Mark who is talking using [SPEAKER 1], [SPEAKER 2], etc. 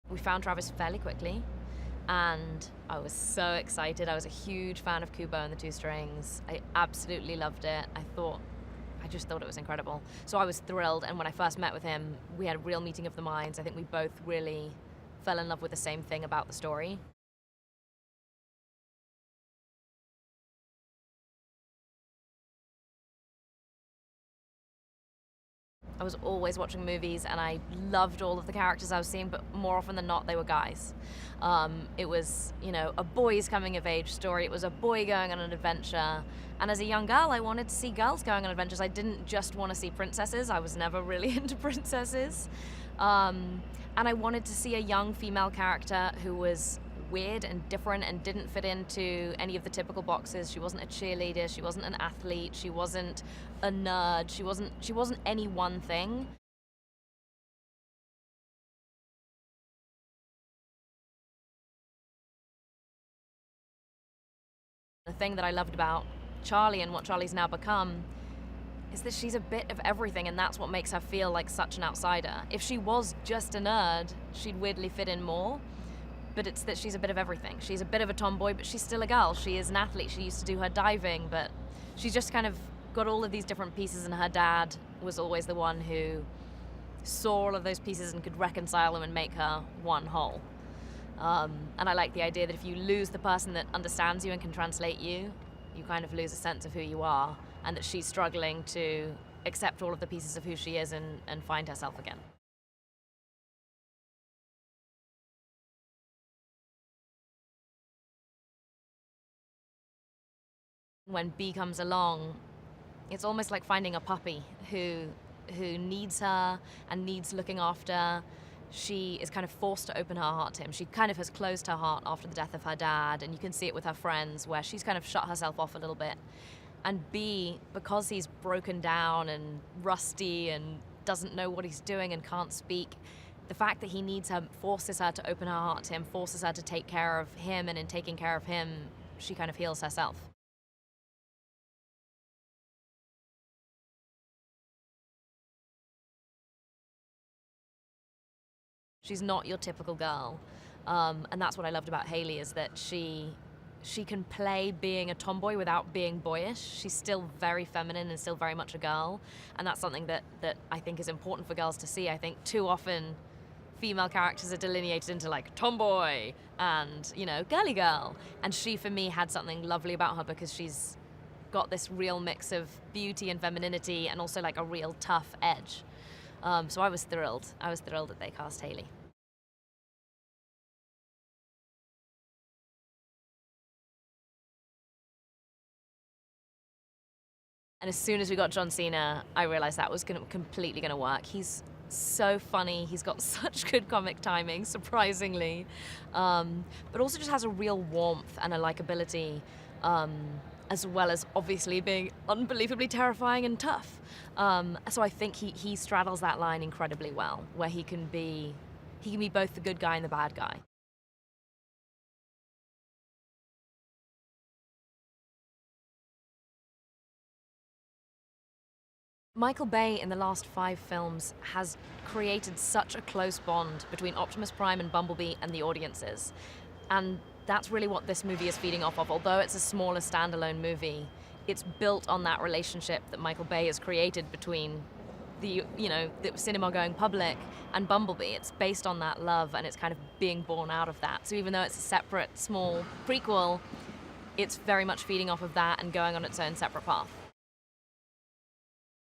[SPEAKER 1] We found Travis fairly quickly, and I was so excited. I was a huge fan of Kubo and the Two Strings. I absolutely loved it. I just thought it was incredible. So I was thrilled, and when I first met with him, we had a real meeting of the minds. I think we both really fell in love with the same thing about the story. I was always watching movies, and I loved all of the characters I was seeing, but more often than not, they were guys. It was, a boy's coming-of-age story. It was a boy going on an adventure. And as a young girl, I wanted to see girls going on adventures. I didn't just want to see princesses. I was never really into princesses. And I wanted to see a young female character who was weird and different and didn't fit into any of the typical boxes. She wasn't a cheerleader, she wasn't an athlete, she wasn't a nerd, she wasn't any one thing. The thing that I loved about Charlie and what Charlie's now become is that she's a bit of everything, and that's what makes her feel like such an outsider. If she was just a nerd, she'd weirdly fit in more. But it's that she's a bit of everything. She's a bit of a tomboy, but she's still a girl. She is an athlete. She used to do her diving, but she's just kind of got all of these different pieces, and her dad was always the one who saw all of those pieces and could reconcile them and make her one whole. And I like the idea that if you lose the person that understands you and can translate you, you kind of lose a sense of who you are, and that she's struggling to accept all of the pieces of who she is and find herself again. When B comes along, it's almost like finding a puppy who needs her and needs looking after. She is kind of forced to open her heart to him. She kind of has closed her heart after the death of her dad, and you can see it with her friends where she's kind of shut herself off a little bit. And B, because he's broken down and rusty and doesn't know what he's doing and can't speak, the fact that he needs her forces her to open her heart to him, forces her to take care of him, and in taking care of him, she kind of heals herself. She's not your typical girl. And that's what I loved about Hailee, is that she can play being a tomboy without being boyish. She's still very feminine and still very much a girl. And that's something that I think is important for girls to see. I think too often female characters are delineated into like tomboy and, girly girl. And she, for me, had something lovely about her because she's got this real mix of beauty and femininity and also like a real tough edge. So I was thrilled. I was thrilled that they cast Hailee. And as soon as we got John Cena, I realized that was completely going to work. He's so funny. He's got such good comic timing, surprisingly. But also just has a real warmth and a likability, as well as obviously being unbelievably terrifying and tough. So I think he straddles that line incredibly well, where he can be both the good guy and the bad guy. Michael Bay in the last 5 films has created such a close bond between Optimus Prime and Bumblebee and the audiences. And that's really what this movie is feeding off of. Although it's a smaller standalone movie, it's built on that relationship that Michael Bay has created between the cinema-going public and Bumblebee. It's based on that love, and it's kind of being born out of that. So even though it's a separate, small prequel, it's very much feeding off of that and going on its own separate path.